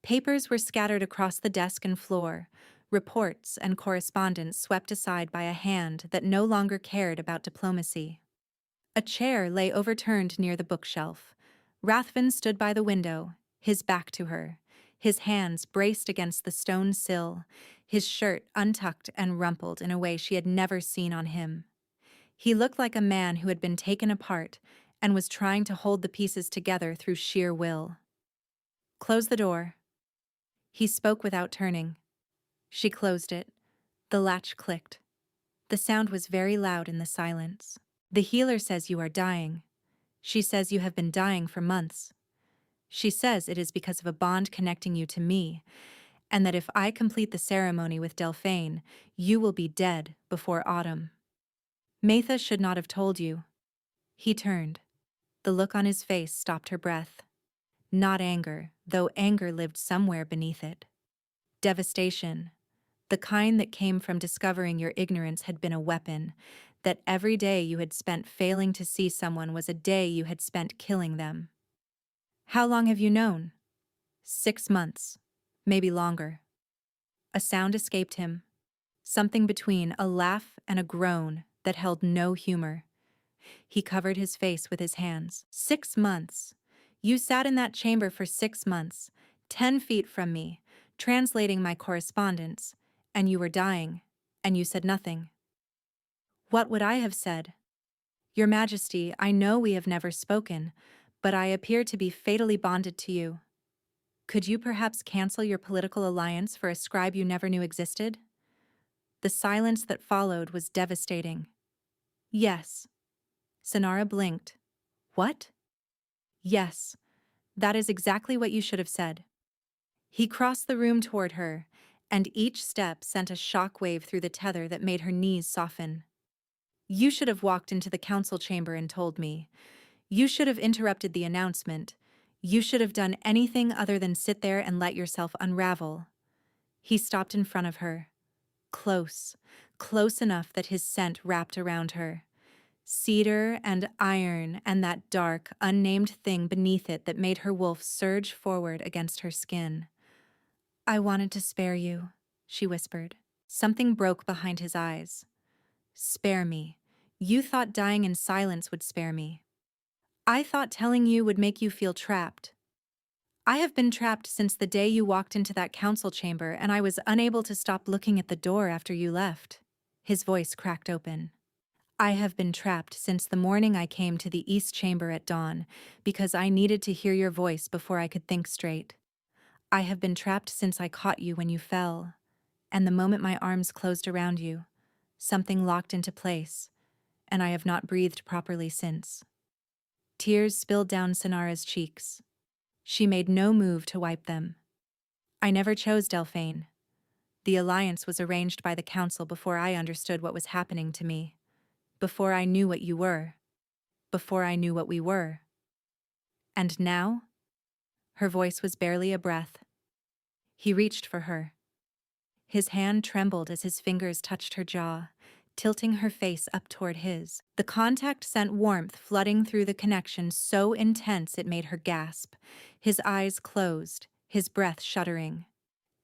Papers were scattered across the desk and floor, reports and correspondence swept aside by a hand that no longer cared about diplomacy. A chair lay overturned near the bookshelf. Rathven stood by the window, his back to her, his hands braced against the stone sill, his shirt untucked and rumpled in a way she had never seen on him. He looked like a man who had been taken apart and was trying to hold the pieces together through sheer will. Close the door. He spoke without turning. She closed it. The latch clicked. The sound was very loud in the silence. The healer says you are dying. She says you have been dying for months. She says it is because of a bond connecting you to me, and that if I complete the ceremony with Delphine, you will be dead before autumn. Maitha should not have told you. He turned. The look on his face stopped her breath. Not anger, though anger lived somewhere beneath it. Devastation. The kind that came from discovering your ignorance had been a weapon, that every day you had spent failing to see someone was a day you had spent killing them. How long have you known? 6 months, maybe longer. A sound escaped him, something between a laugh and a groan that held no humor. He covered his face with his hands. 6 months. You sat in that chamber for 6 months, 10 feet from me, translating my correspondence, and you were dying, and you said nothing. What would I have said? Your Majesty, I know we have never spoken, but I appear to be fatally bonded to you. Could you perhaps cancel your political alliance for a scribe you never knew existed? The silence that followed was devastating. Yes. Sanara blinked. What? Yes. That is exactly what you should have said. He crossed the room toward her, and each step sent a shock wave through the tether that made her knees soften. You should have walked into the council chamber and told me. You should have interrupted the announcement. You should have done anything other than sit there and let yourself unravel. He stopped in front of her. Close, close enough that his scent wrapped around her. Cedar and iron and that dark, unnamed thing beneath it that made her wolf surge forward against her skin. I wanted to spare you, she whispered. Something broke behind his eyes. Spare me. You thought dying in silence would spare me. I thought telling you would make you feel trapped. I have been trapped since the day you walked into that council chamber, and I was unable to stop looking at the door after you left. His voice cracked open. I have been trapped since the morning I came to the East Chamber at dawn, because I needed to hear your voice before I could think straight. I have been trapped since I caught you when you fell, and the moment my arms closed around you, something locked into place, and I have not breathed properly since. Tears spilled down Sanara's cheeks. She made no move to wipe them. I never chose Delphine. The alliance was arranged by the council before I understood what was happening to me, before I knew what you were, before I knew what we were. And now? Her voice was barely a breath. He reached for her. His hand trembled as his fingers touched her jaw, tilting her face up toward his. The contact sent warmth flooding through the connection so intense it made her gasp. His eyes closed, his breath shuddering.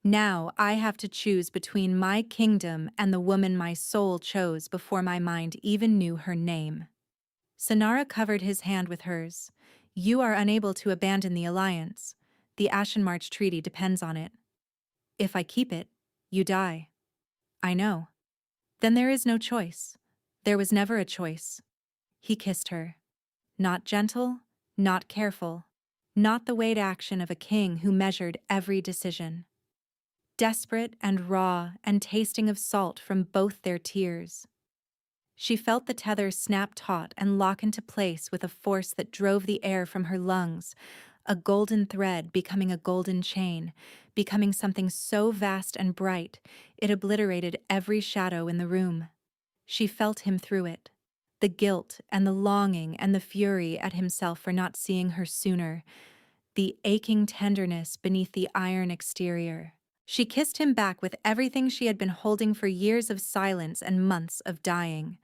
Now I have to choose between my kingdom and the woman my soul chose before my mind even knew her name. Sanara covered his hand with hers. You are unable to abandon the alliance. The Ashen March Treaty depends on it. If I keep it, you die. I know. Then there is no choice. There was never a choice. He kissed her. Not gentle, not careful, not the weighed action of a king who measured every decision. Desperate and raw and tasting of salt from both their tears. She felt the tether snap taut and lock into place with a force that drove the air from her lungs, a golden thread becoming a golden chain, becoming something so vast and bright, it obliterated every shadow in the room. She felt him through it. The guilt and the longing and the fury at himself for not seeing her sooner, the aching tenderness beneath the iron exterior. She kissed him back with everything she had been holding for years of silence and months of dying.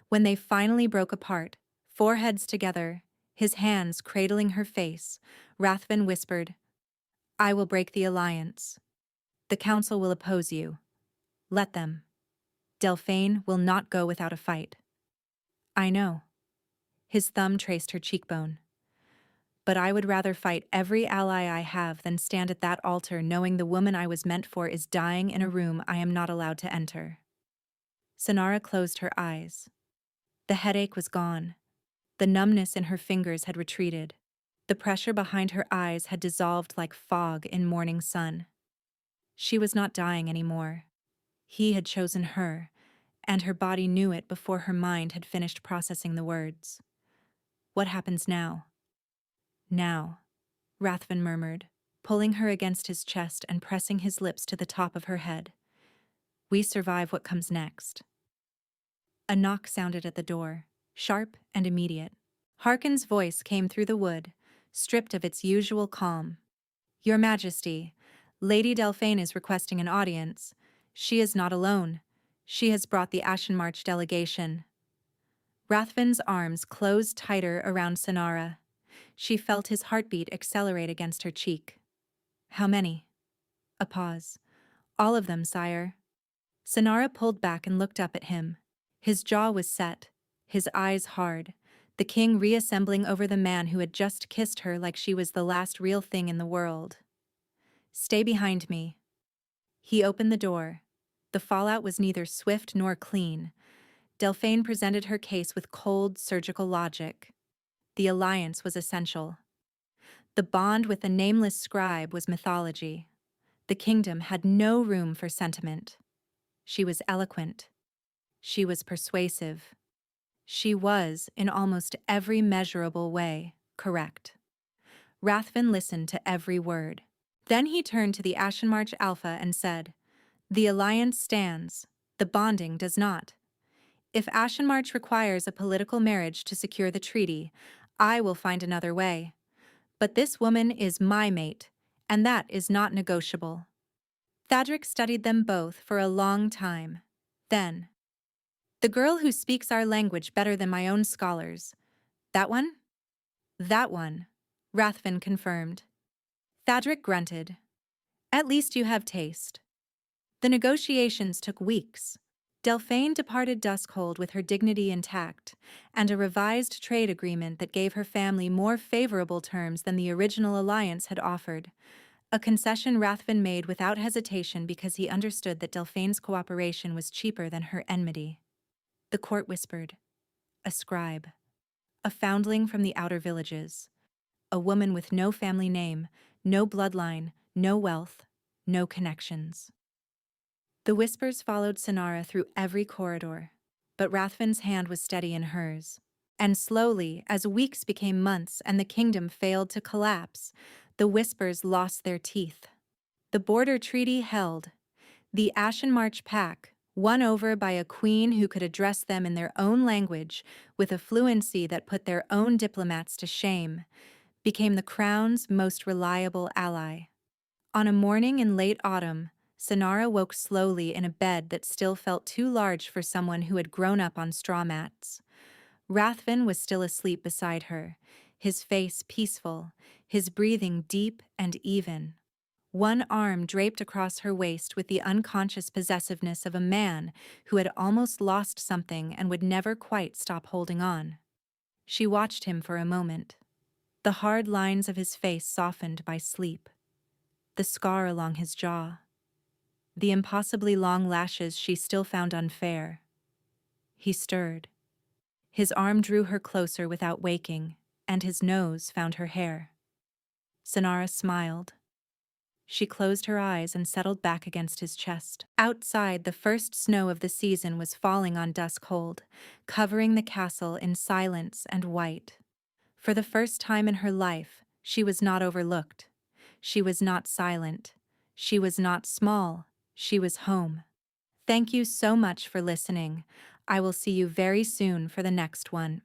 When they finally broke apart, foreheads together, his hands cradling her face, Rathven whispered, "I will break the alliance. The council will oppose you. Let them. Delphine will not go without a fight." "I know." His thumb traced her cheekbone. "But I would rather fight every ally I have than stand at that altar knowing the woman I was meant for is dying in a room I am not allowed to enter." Sonara closed her eyes. The headache was gone. The numbness in her fingers had retreated. The pressure behind her eyes had dissolved like fog in morning sun. She was not dying anymore. He had chosen her, and her body knew it before her mind had finished processing the words. "What happens now?" "Now," Rathven murmured, pulling her against his chest and pressing his lips to the top of her head. "We survive what comes next." A knock sounded at the door, sharp and immediate. Harkin's voice came through the wood, stripped of its usual calm. "Your Majesty, Lady Delphine is requesting an audience. She is not alone. She has brought the Ashenmarch delegation." Rathven's arms closed tighter around Sonara. She felt his heartbeat accelerate against her cheek. "How many?" A pause. "All of them, sire." Sonara pulled back and looked up at him. His jaw was set, his eyes hard, the king reassembling over the man who had just kissed her like she was the last real thing in the world. "Stay behind me." He opened the door. The fallout was neither swift nor clean. Delphine presented her case with cold, surgical logic. The alliance was essential. The bond with the nameless scribe was mythology. The kingdom had no room for sentiment. She was eloquent. She was persuasive. She was, in almost every measurable way, correct. Rathven listened to every word. Then he turned to the Ashenmarch Alpha and said, "The alliance stands. The bonding does not. If Ashenmarch requires a political marriage to secure the treaty, I will find another way. But this woman is my mate, and that is not negotiable." Thadric studied them both for a long time. Then, "The girl who speaks our language better than my own scholars. That one?" "That one," Rathven confirmed. Thadric grunted. "At least you have taste." The negotiations took weeks. Delphine departed Duskhold with her dignity intact, and a revised trade agreement that gave her family more favorable terms than the original alliance had offered. A concession Rathven made without hesitation because he understood that Delphine's cooperation was cheaper than her enmity. The court whispered. A scribe. A foundling from the outer villages. A woman with no family name, no bloodline, no wealth, no connections. The whispers followed Sonara through every corridor, but Rathven's hand was steady in hers. And slowly, as weeks became months and the kingdom failed to collapse, the whispers lost their teeth. The border treaty held. The Ashenmarch Pack, won over by a queen who could address them in their own language with a fluency that put their own diplomats to shame, became the crown's most reliable ally. On a morning in late autumn, Sonara woke slowly in a bed that still felt too large for someone who had grown up on straw mats. Rathven was still asleep beside her, his face peaceful, his breathing deep and even. One arm draped across her waist with the unconscious possessiveness of a man who had almost lost something and would never quite stop holding on. She watched him for a moment. The hard lines of his face softened by sleep. The scar along his jaw. The impossibly long lashes she still found unfair. He stirred. His arm drew her closer without waking, and his nose found her hair. Sonara smiled. She closed her eyes and settled back against his chest. Outside, the first snow of the season was falling on Duskhold, covering the castle in silence and white. For the first time in her life, She was not overlooked. She was not silent. She was not small. She was home. Thank you so much for listening. I will see you very soon for the next one.